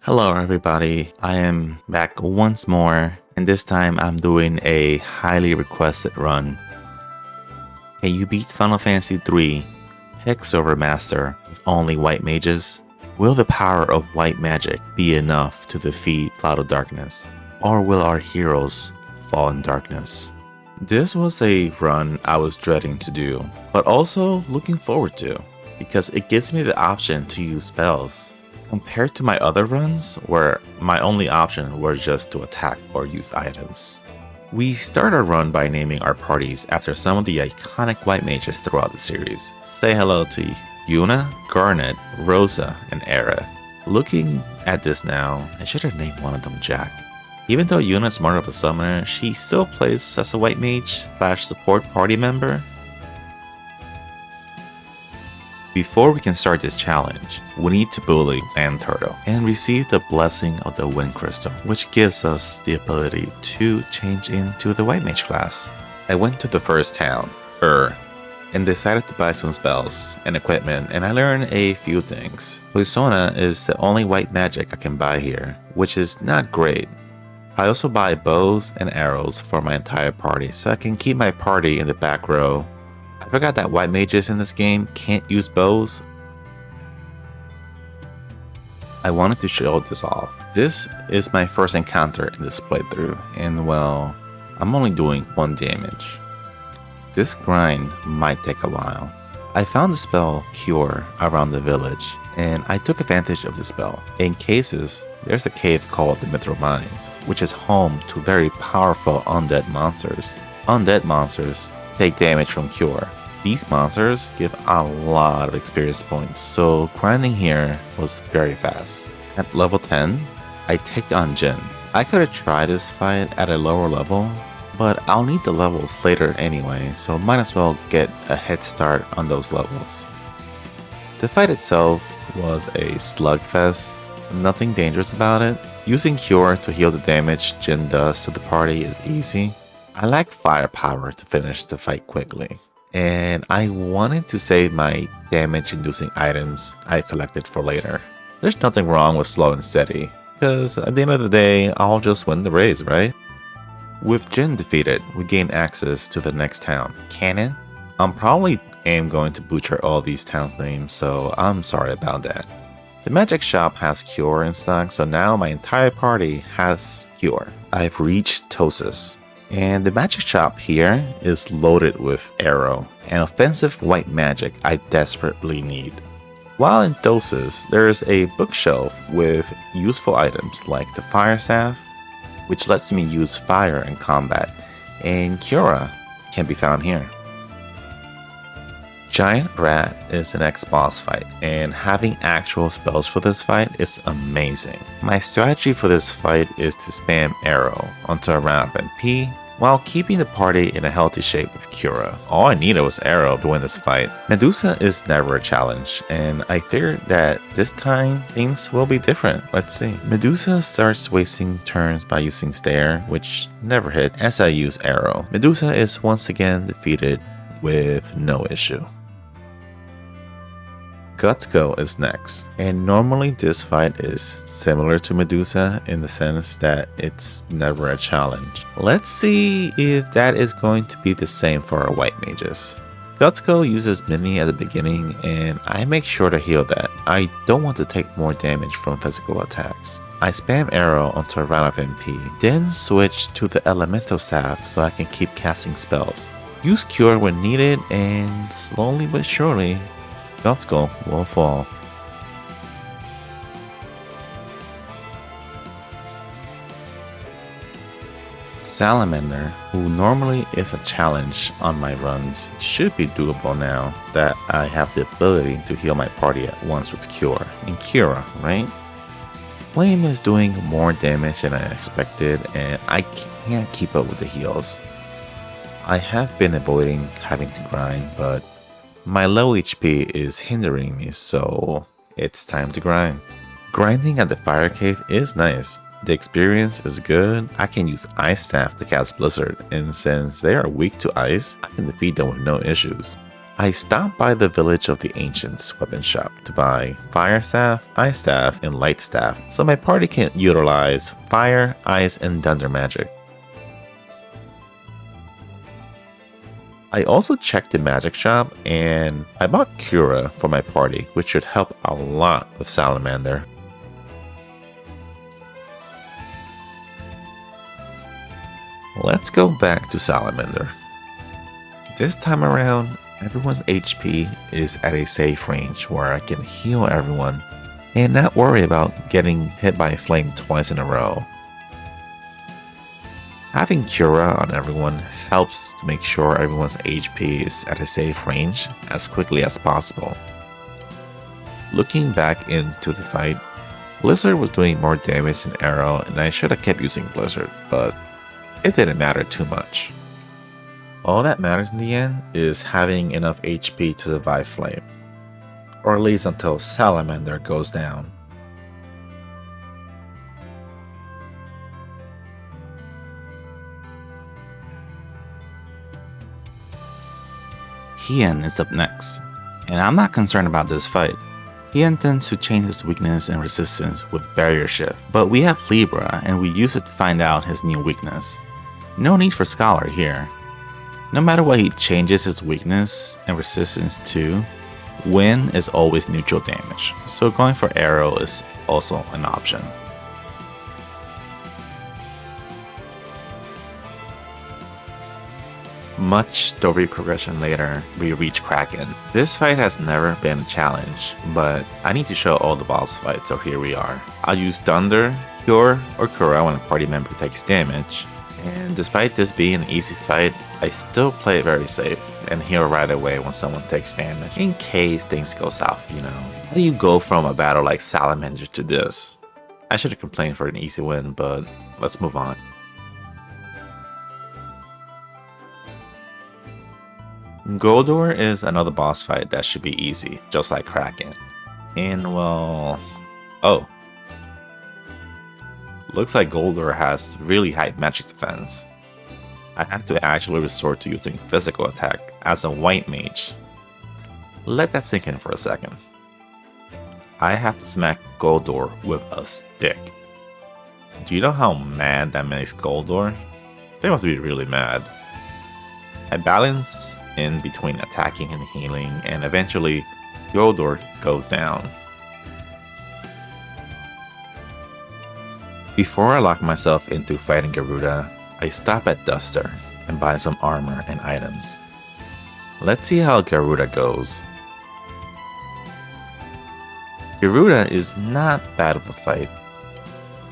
Hello everybody, I am back once more, and this time I'm doing a highly requested run. Can you beat Final Fantasy III Hex Remaster with only white mages? Will the power of white magic be enough to defeat Cloud of Darkness? Or will our heroes fall in darkness? This was a run I was dreading to do, but also looking forward to, because it gives me the option to use spells. Compared to my other runs, where my only option was just to attack or use items. We start our run by naming our parties after some of the iconic white mages throughout the series. Say hello to Yuna, Garnet, Rosa, and Aerith. Looking at this now, I should have named one of them Jack. Even though Yuna's more of a summoner, she still plays as a white mage / support party member. Before we can start this challenge, we need to bully Land Turtle and receive the blessing of the Wind Crystal, which gives us the ability to change into the White Mage class. I went to the first town, and decided to buy some spells and equipment, and I learned a few things. Persona is the only white magic I can buy here, which is not great. I also buy bows and arrows for my entire party, so I can keep my party in the back row. I forgot that white mages in this game can't use bows. I wanted to show this off. This is my first encounter in this playthrough, and well, I'm only doing 1 damage. This grind might take a while. I found the spell Cure around the village, and I took advantage of the spell. In cases, there's a cave called the Mithril Mines, which is home to very powerful undead monsters. Undead monsters take damage from Cure. These monsters give a lot of experience points, so grinding here was very fast. At level 10, I take on Djinn. I could have tried this fight at a lower level, but I'll need the levels later anyway, so might as well get a head start on those levels. The fight itself was a slugfest, nothing dangerous about it. Using Cure to heal the damage Djinn does to the party is easy. I lack firepower to finish the fight quickly, and I wanted to save my damage-inducing items I collected for later. There's nothing wrong with slow and steady, because at the end of the day, I'll just win the race, right? With Djinn defeated, we gain access to the next town, Cannon. I'm probably going to butcher all these towns' names, so I'm sorry about that. The magic shop has Cure in stock, so now my entire party has Cure. I've reached Tosis. And the magic shop here is loaded with arrow, an offensive white magic I desperately need. While in Tosis, there is a bookshelf with useful items like the fire staff, which lets me use fire in combat, and Cura can be found here. Giant Rat is an ex-boss fight, and having actual spells for this fight is amazing. My strategy for this fight is to spam arrow onto a round of MP, while keeping the party in a healthy shape with Cura. All I needed was arrow to win this fight. Medusa is never a challenge, and I figured that this time things will be different. Let's see. Medusa starts wasting turns by using stare, which never hit as I use arrow. Medusa is once again defeated with no issue. Gutsco is next, and normally this fight is similar to Medusa in the sense that it's never a challenge. Let's see if that is going to be the same for our white mages. Gutsco uses Mini at the beginning, and I make sure to heal that. I don't want to take more damage from physical attacks. I spam arrow onto a round of MP, then switch to the elemental staff so I can keep casting spells. Use Cure when needed, and slowly but surely, Gutsco will fall. Salamander, who normally is a challenge on my runs, should be doable now that I have the ability to heal my party at once with Cure. And Cura, right? Flame is doing more damage than I expected, and I can't keep up with the heals. I have been avoiding having to grind, but my low HP is hindering me, so it's time to grind. Grinding at the fire cave is nice. The experience is good. I can use Ice Staff to cast Blizzard, and since they are weak to ice, I can defeat them with no issues. I stopped by the Village of the Ancients weapon shop to buy Fire Staff, Ice Staff, and Light Staff so my party can utilize Fire, Ice, and Thunder magic. I also checked the magic shop and I bought Cura for my party, which should help a lot with Salamander. Let's go back to Salamander. This time around, everyone's HP is at a safe range where I can heal everyone and not worry about getting hit by a flame twice in a row. Having Cura on everyone helps to make sure everyone's HP is at a safe range as quickly as possible. Looking back into the fight, Blizzard was doing more damage than Arrow and I should have kept using Blizzard, but it didn't matter too much. All that matters in the end is having enough HP to survive Flame, or at least until Salamander goes down. Hien is up next, and I'm not concerned about this fight. Hien tends to change his weakness and resistance with Barrier Shift, but we have Libra and we use it to find out his new weakness. No need for Scholar here. No matter what he changes his weakness and resistance to, Wind is always neutral damage, so going for Arrow is also an option. Much story progression later, we reach Kraken. This fight has never been a challenge, but I need to show all the boss fights, so here we are. I'll use Thunder, Cure, or Cura when a party member takes damage. And despite this being an easy fight, I still play it very safe and heal right away when someone takes damage, in case things go south, you know. How do you go from a battle like Salamander to this? I should have complained for an easy win, but let's move on. Goldor is another boss fight that should be easy, just like Kraken. And well... oh. Looks like Goldor has really high magic defense. I have to actually resort to using physical attack as a white mage. Let that sink in for a second. I have to smack Goldor with a stick. Do you know how mad that makes Goldor? They must be really mad. I balance in between attacking and healing, and eventually Goldor goes down. Before I lock myself into fighting Garuda, I stop at Duster and buy some armor and items. Let's see how Garuda goes. Garuda is not bad of a fight.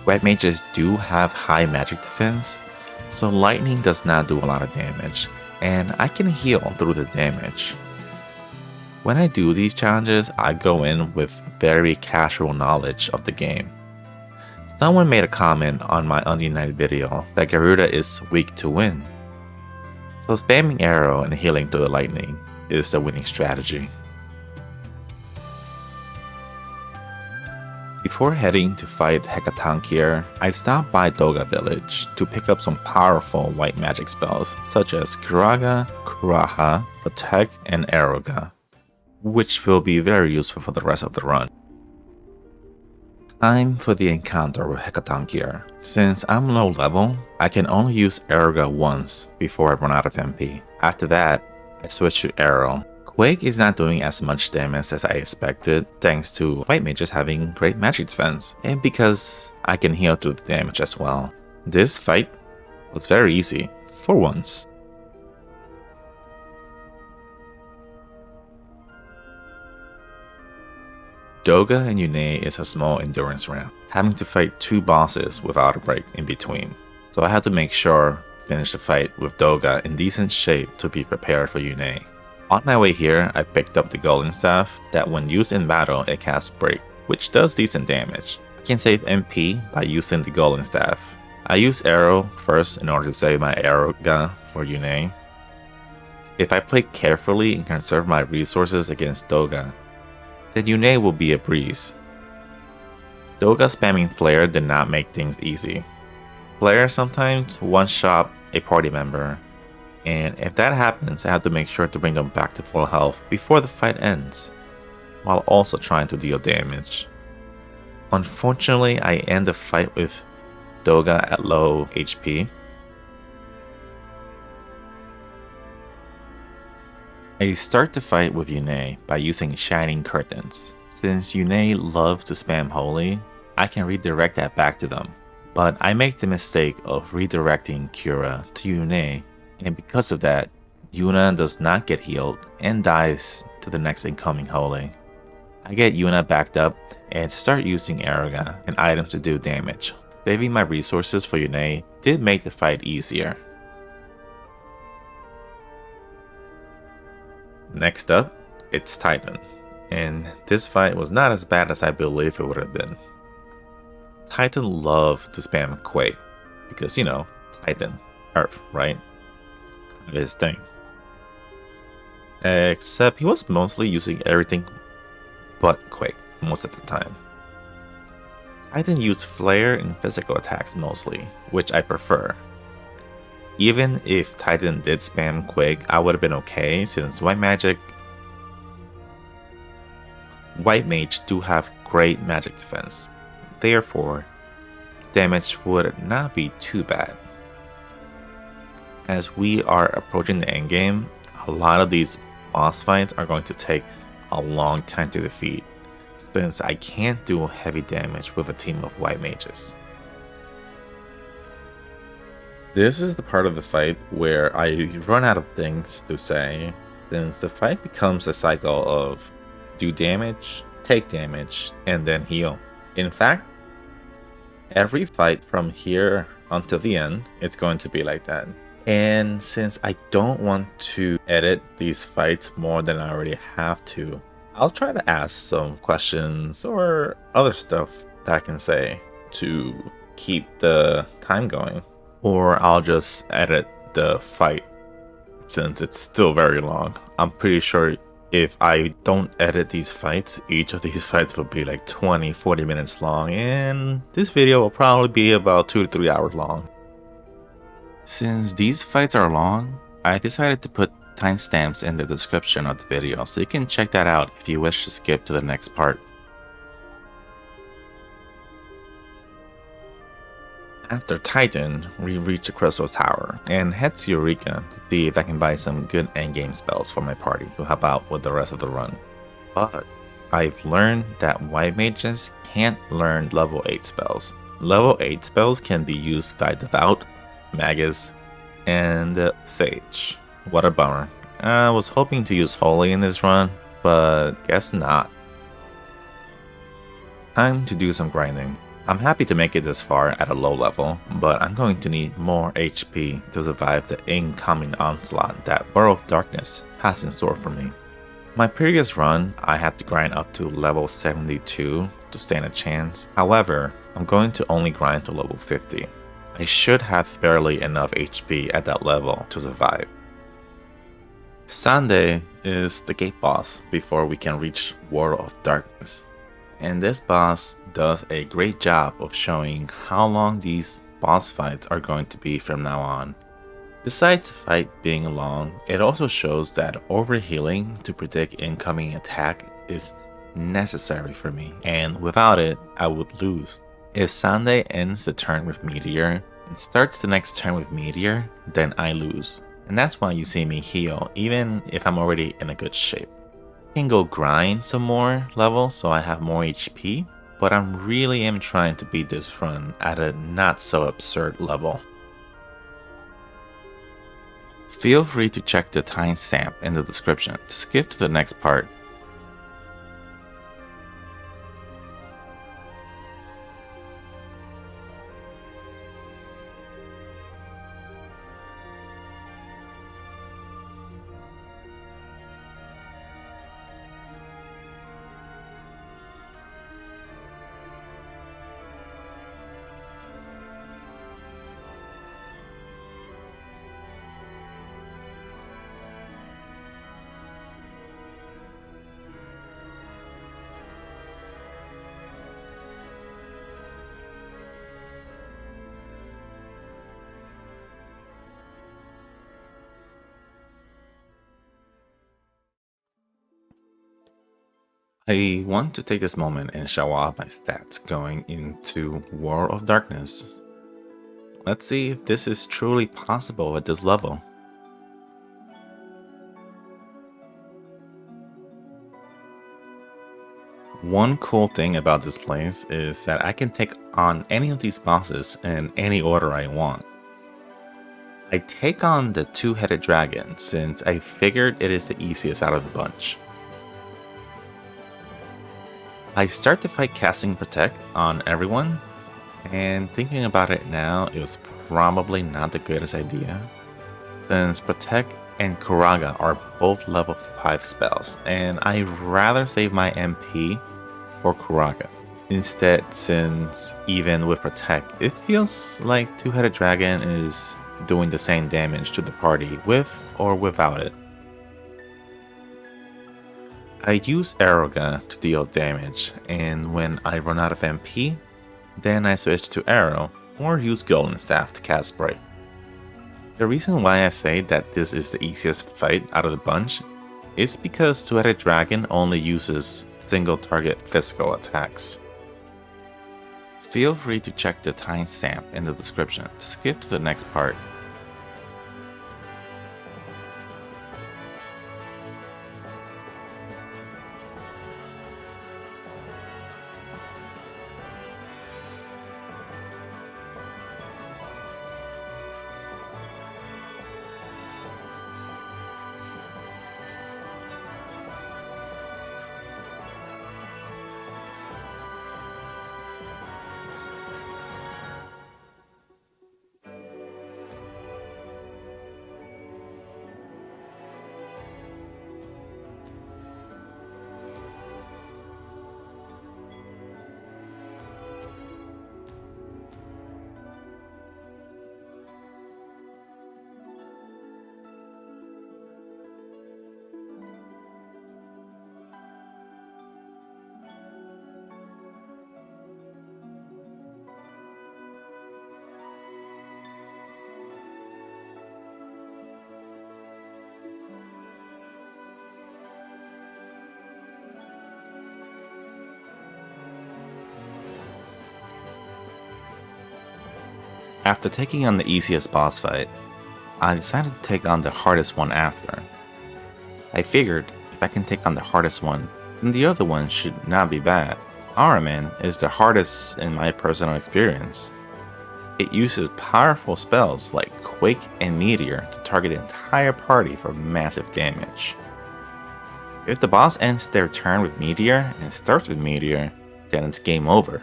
White mages do have high magic defense, so lightning does not do a lot of damage, and I can heal through the damage. When I do these challenges, I go in with very casual knowledge of the game. Someone made a comment on my Untitled video that Garuda is weak to wind, so spamming arrow and healing through the lightning is the winning strategy. Before heading to fight Hechantonchier, I stopped by Doga village to pick up some powerful white magic spells such as Kuraga, Kuraha, Protect, and Eureka, which will be very useful for the rest of the run. Time for the encounter with Hechantonchier. Since I'm low level, I can only use Eureka once before I run out of MP. After that, I switch to Arrow. Quake is not doing as much damage as I expected thanks to white mages having great magic defense, and because I can heal through the damage as well. This fight was very easy, for once. Doga and Unei is a small endurance round, having to fight two bosses without a break in between. So I had to make sure to finish the fight with Doga in decent shape to be prepared for Unei. On my way here, I picked up the golden staff that when used in battle it casts break, which does decent damage. I can save MP by using the golden staff. I use arrow first in order to save my Eureka for Unei. If I play carefully and conserve my resources against Doga, then Unei will be a breeze. Doga spamming Flare did not make things easy. Flare sometimes one-shot a party member, And if that happens, I have to make sure to bring them back to full health before the fight ends, while also trying to deal damage. Unfortunately, I end the fight with Doga at low HP. I start the fight with Unei by using Shining Curtains. Since Unei loves to spam Holy, I can redirect that back to them. But I make the mistake of redirecting Cura to Unei, and because of that, Yuna does not get healed and dies to the next incoming Holy. I get Yuna backed up and start using Eureka and items to do damage. Saving my resources for Unei did make the fight easier. Next up, it's Titan, and this fight was not as bad as I believe it would have been. Titan loved to spam Quake, because Titan, Earth, right? Kind of his thing. Except he was mostly using everything but Quake most of the time. Titan used Flare and physical attacks mostly, which I prefer. Even if Titan did spam Quake, I would have been okay since White Mage do have great magic defense. Therefore, damage would not be too bad. As we are approaching the endgame, a lot of these boss fights are going to take a long time to defeat, since I can't do heavy damage with a team of White Mages. This is the part of the fight where I run out of things to say, since the fight becomes a cycle of do damage, take damage, and then heal. In fact, every fight from here until the end, it's going to be like that. And since I don't want to edit these fights more than I already have to, I'll try to ask some questions or other stuff that I can say to keep the time going. Or I'll just edit the fight since it's still very long. I'm pretty sure if I don't edit these fights, each of these fights will be like 20-40 minutes long, and this video will probably be about 2 to 3 hours long. Since these fights are long, I decided to put timestamps in the description of the video so you can check that out if you wish to skip to the next part. After Titan, we reach the Crystal Tower and head to Eureka to see if I can buy some good endgame spells for my party to help out with the rest of the run. But I've learned that White Mages can't learn level 8 spells. Level 8 spells can be used by Devout, Magus, and Sage. What a bummer. I was hoping to use Holy in this run, but guess not. Time to do some grinding. I'm happy to make it this far at a low level, but I'm going to need more HP to survive the incoming onslaught that World of Darkness has in store for me. My previous run, I had to grind up to level 72 to stand a chance. However, I'm going to only grind to level 50. I should have barely enough HP at that level to survive. Xande is the gate boss before we can reach World of Darkness. And this boss does a great job of showing how long these boss fights are going to be from now on. Besides the fight being long, it also shows that overhealing to predict incoming attack is necessary for me, and without it, I would lose. If Xande ends the turn with Meteor and starts the next turn with Meteor, then I lose. And that's why you see me heal, even if I'm already in a good shape. I can go grind some more levels so I have more HP, but I really am trying to beat this run at a not so absurd level. Feel free to check the timestamp in the description to skip to the next part. I want to take this moment and show off my stats going into War of Darkness. Let's see if this is truly possible at this level. One cool thing about this place is that I can take on any of these bosses in any order I want. I take on the two-headed dragon since I figured it is the easiest out of the bunch. I start the fight casting Protect on everyone, and thinking about it now, it was probably not the greatest idea, since Protect and Kuraga are both level 5 spells, and I'd rather save my MP for Kuraga. Instead, since even with Protect, it feels like Two-Headed Dragon is doing the same damage to the party with or without it. I use Eureka to deal damage, and when I run out of MP, then I switch to Arrow or use Golden Staff to cast Break. The reason why I say that this is the easiest fight out of the bunch is because Two-Headed Dragon only uses single target physical attacks. Feel free to check the timestamp in the description to skip to the next part. After taking on the easiest boss fight, I decided to take on the hardest one after. I figured if I can take on the hardest one, then the other one should not be bad. Ahriman is the hardest in my personal experience. It uses powerful spells like Quake and Meteor to target the entire party for massive damage. If the boss ends their turn with Meteor and starts with Meteor, then it's game over,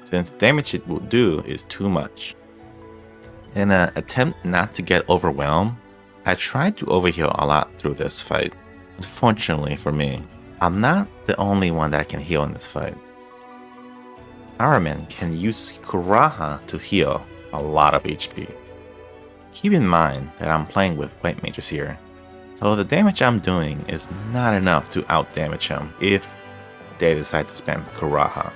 since the damage it will do is too much. In an attempt not to get overwhelmed, I tried to overheal a lot through this fight. Unfortunately for me, I'm not the only one that can heal in this fight. Ahriman can use Kuraha to heal a lot of HP. Keep in mind that I'm playing with white mages here, so the damage I'm doing is not enough to outdamage him if they decide to spam Kuraha.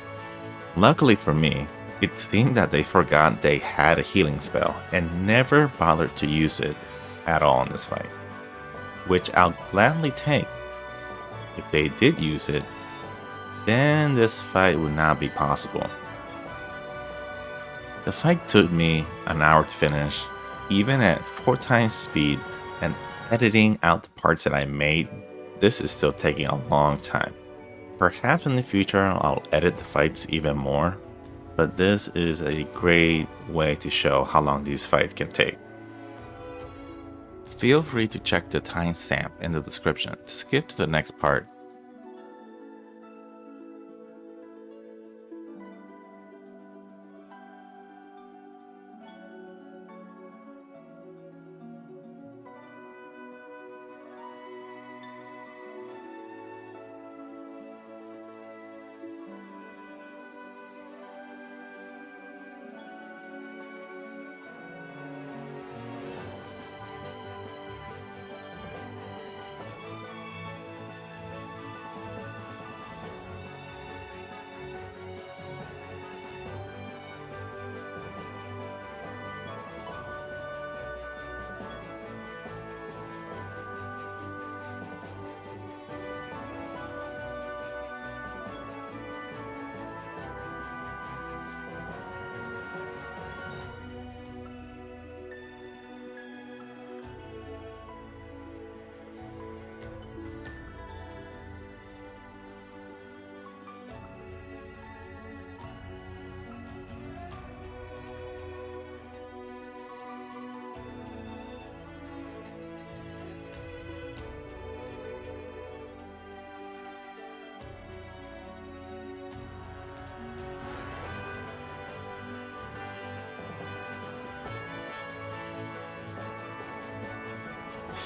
Luckily for me, it seemed that they forgot they had a healing spell and never bothered to use it at all in this fight, which I'll gladly take. If they did use it, then this fight would not be possible. The fight took me an hour to finish, even at 4 times speed and editing out the parts that I made. This is still taking a long time. Perhaps in the future I'll edit the fights even more, but this is a great way to show how long these fights can take. Feel free to check the timestamp in the description to skip to the next part.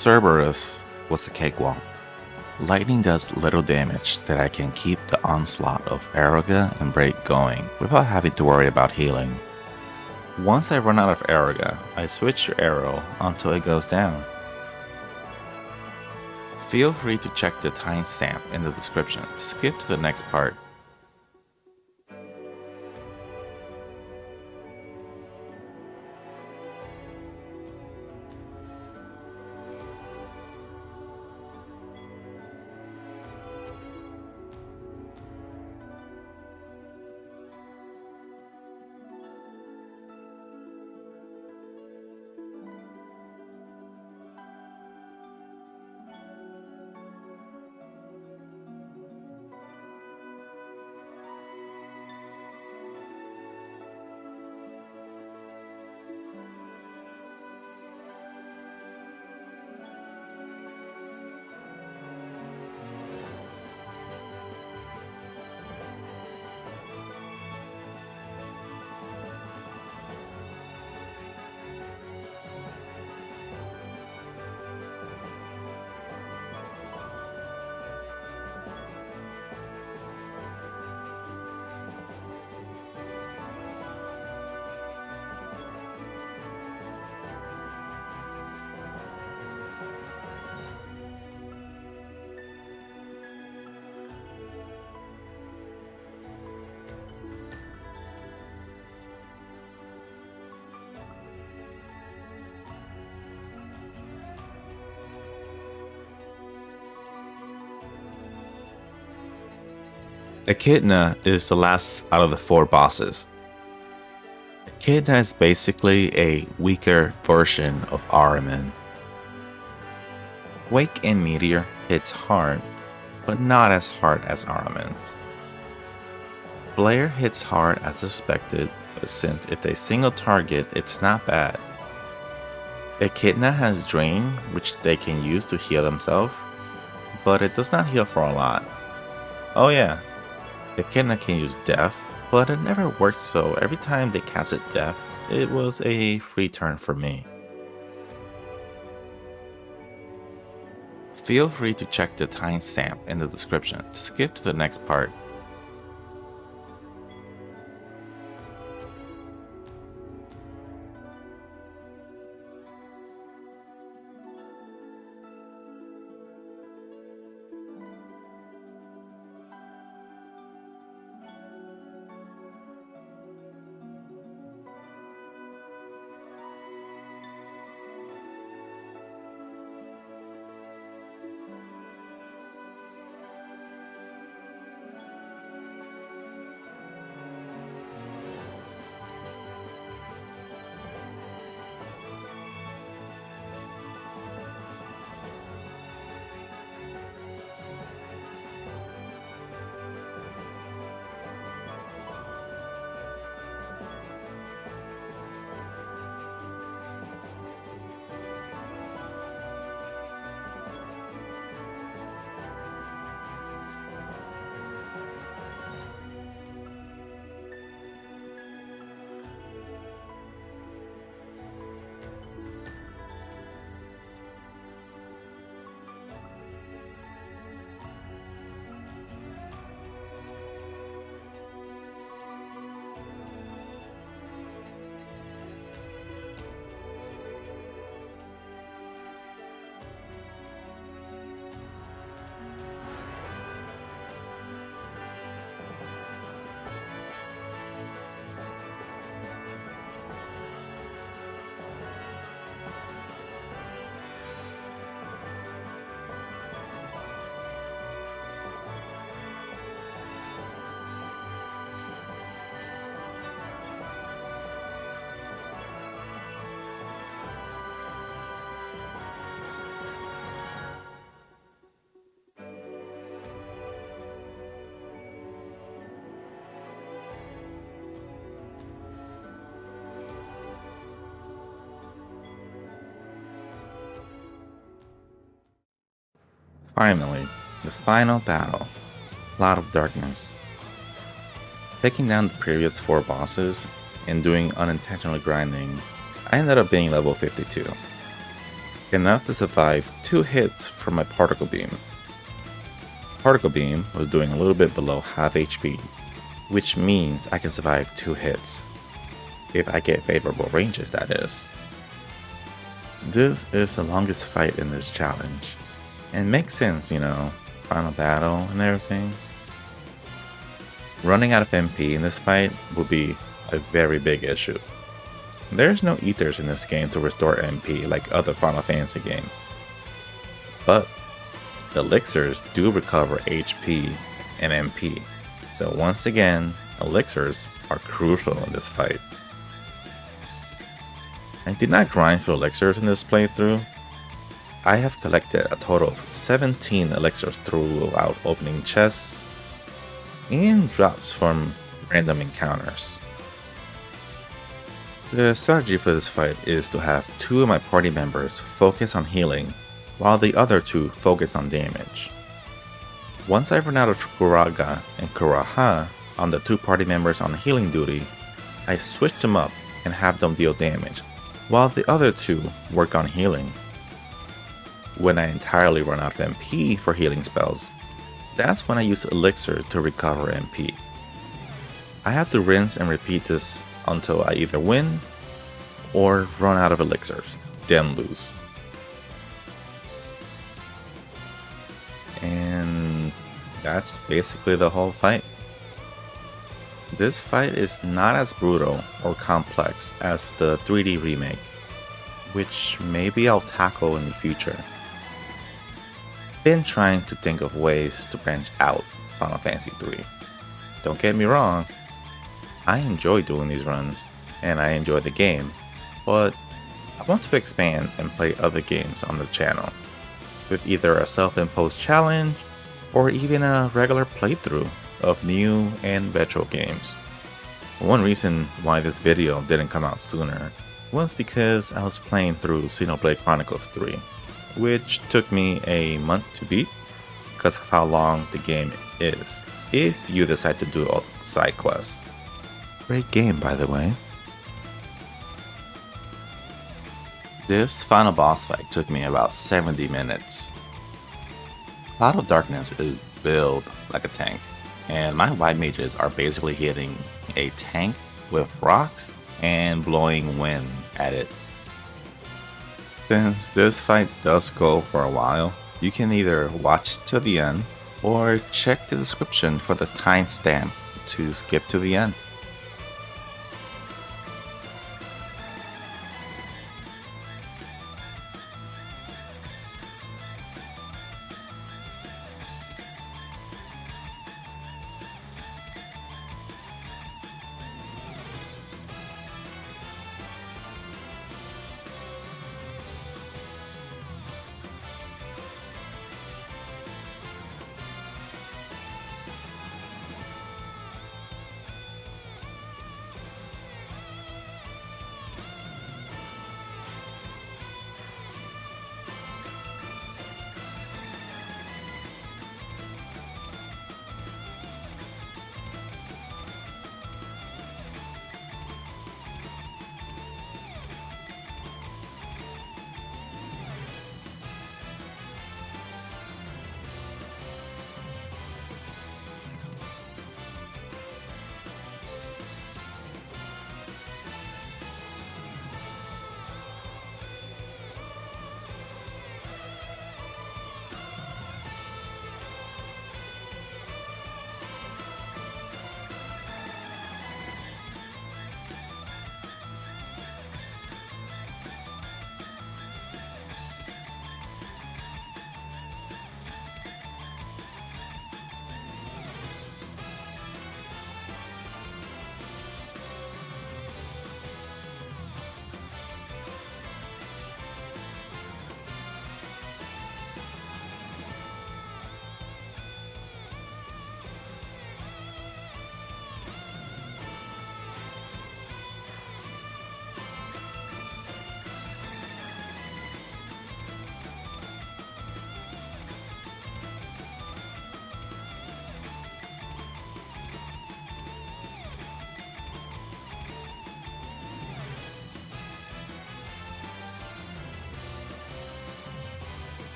Cerberus was a cakewalk. Lightning does little damage that I can keep the onslaught of Eureka and Break going without having to worry about healing. Once I run out of Eureka, I switch to Arrow until it goes down. Feel free to check the timestamp in the description to skip to the next part. Echidna is the last out of the 4 bosses. Echidna is basically a weaker version of Ahriman. Wake and Meteor hits hard, but not as hard as Ahriman's. Blair hits hard as expected, but since it's a single target, it's not bad. Echidna has Drain, which they can use to heal themselves, but it does not heal for a lot. Oh yeah, Echidna can use Death, but it never worked, so every time they casted Death, it was a free turn for me. Feel free to check the timestamp in the description to skip to the next part. Finally, the final battle, Cloud of Darkness. Taking down the previous 4 bosses and doing unintentional grinding, I ended up being level 52. enough to survive 2 hits from my particle beam. Particle beam was doing a little bit below half HP, which means I can survive 2 hits. If I get favorable ranges, that is. This is the longest fight in this challenge, and makes sense, you know, final battle and everything. Running out of MP in this fight will be a very big issue. There's no ethers in this game to restore MP like other Final Fantasy games, but elixirs do recover HP and MP, so once again, elixirs are crucial in this fight. I did not grind for elixirs in this playthrough. I have collected a total of 17 elixirs throughout opening chests and drops from random encounters. The strategy for this fight is to have 2 of my party members focus on healing, while the other 2 focus on damage. Once I run out of Garuda and Kuraha on the 2 party members on healing duty, I switch them up and have them deal damage, while the other 2 work on healing. When I entirely run out of MP for healing spells, that's when I use elixir to recover MP. I have to rinse and repeat this until I either win or run out of elixirs, then lose. And that's basically the whole fight. This fight is not as brutal or complex as the 3D remake, which maybe I'll tackle in the future. Been trying to think of ways to branch out Final Fantasy 3. Don't get me wrong, I enjoy doing these runs, and I enjoy the game, but I want to expand and play other games on the channel, with either a self-imposed challenge, or even a regular playthrough of new and retro games. One reason why this video didn't come out sooner was because I was playing through Xenoblade Chronicles 3, which took me a month to beat because of how long the game is, if you decide to do all the side quests. Great game, by the way. This final boss fight took me about 70 minutes. Cloud of Darkness is built like a tank, and my white mages are basically hitting a tank with rocks and blowing wind at it. Since this fight does go for a while, you can either watch to the end or check the description for the timestamp to skip to the end.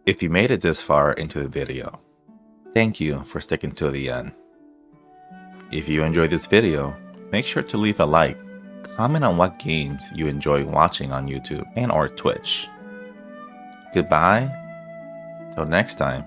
If you made it this far into the video, thank you for sticking to the end. If you enjoyed this video, make sure to leave a like, comment on what games you enjoy watching on YouTube and or Twitch. Goodbye, till next time.